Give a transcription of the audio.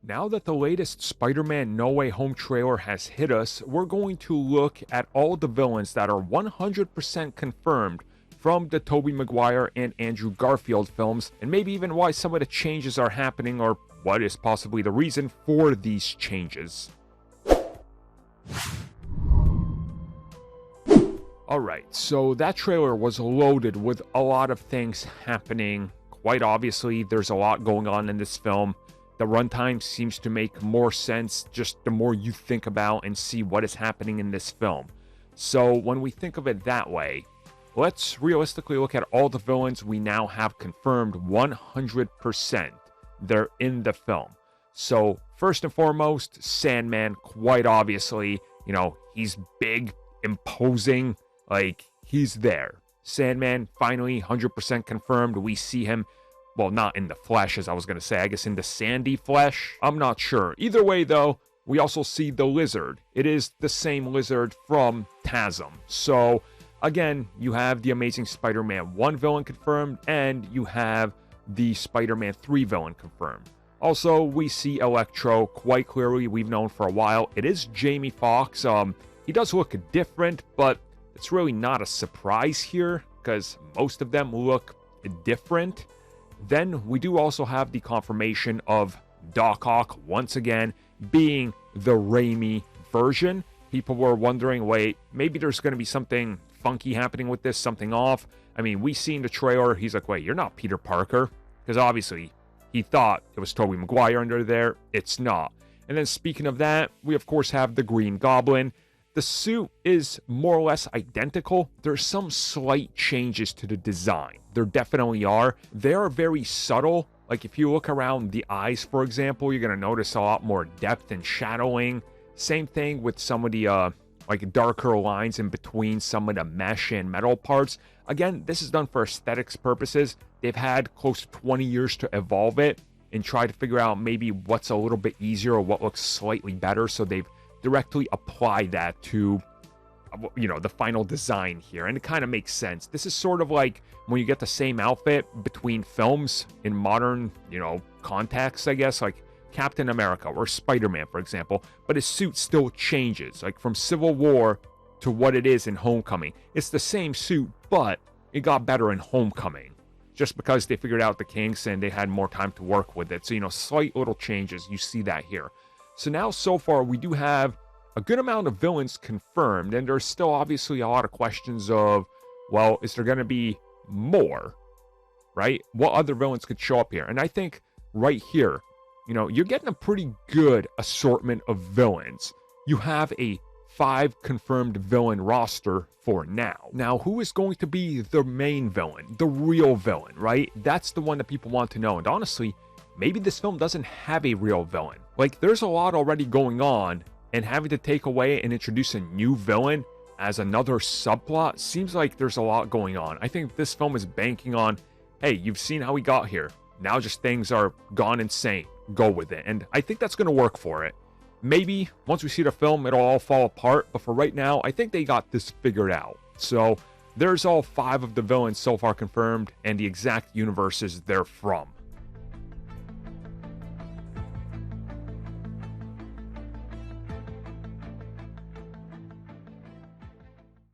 Now that the latest Spider-Man No Way Home trailer has hit us, we're going to look at all the villains that are 100% confirmed from the Tobey Maguire and Andrew Garfield films, and maybe even why some of the changes are happening or what is possibly the reason for these changes. Alright, so that trailer was loaded with a lot of things happening. Quite obviously, there's a lot going on in this film. The runtime seems to make more sense just the more you think about and see what is happening in this film. So when we think of it that way, let's realistically look at all the villains we now have confirmed 100%. They're in the film. So first and foremost, Sandman, quite obviously, he's big, imposing, like he's there. Sandman, finally 100% confirmed. We see him. Well, not in the flesh, as I was going to say. I guess in the sandy flesh? I'm not sure. Either way, though, we also see the lizard. It is the same lizard from TASM. So, again, you have the Amazing Spider-Man 1 villain confirmed, and you have the Spider-Man 3 villain confirmed. Also, we see Electro quite clearly. We've known for a while. It is Jamie Foxx. He does look different, but it's really not a surprise here, because most of them look different. Then we do also have the confirmation of Doc Ock once again being the Raimi version. People were wondering, wait, maybe there's going to be something funky happening with this, something off. I mean, we seen the trailer. He's like, wait, you're not Peter Parker. Because obviously he thought it was Tobey Maguire under there. It's not. And then speaking of that, we of course have the Green Goblin. The suit is more or less identical. There's some slight changes to the design. There definitely are. They are very subtle. Like if you look around the eyes, for example, you're going to notice a lot more depth and shadowing. Same thing with some of the like darker lines in between some of the mesh and metal parts. Again, this is done for aesthetics purposes. They've had close to 20 years to evolve it and try to figure out maybe what's a little bit easier or what looks slightly better. So they've directly apply that to the final design here, and it kind of makes sense. This is sort of like when you get the same outfit between films in modern contexts, I guess, like Captain America or Spider-Man, for example, but his suit still changes, like from Civil War to what it is in Homecoming. It's the same suit, but it got better in Homecoming just because they figured out the kinks and they had more time to work with it. So slight little changes, you see that here. So now, so far, we do have a good amount of villains confirmed, and there's still obviously a lot of questions of, well, is there going to be more, right? What other villains could show up here? And I think right here, you're getting a pretty good assortment of villains. You have a 5 confirmed villain roster for now. Now, who is going to be the main villain, the real villain, right? That's the one that people want to know. And honestly, maybe this film doesn't have a real villain. Like, there's a lot already going on, and having to take away and introduce a new villain as another subplot seems like there's a lot going on. I think this film is banking on, hey, you've seen how we got here. Now just things are gone insane. Go with it. And I think that's going to work for it. Maybe once we see the film, it'll all fall apart. But for right now, I think they got this figured out. So there's all 5 of the villains so far confirmed and the exact universes they're from.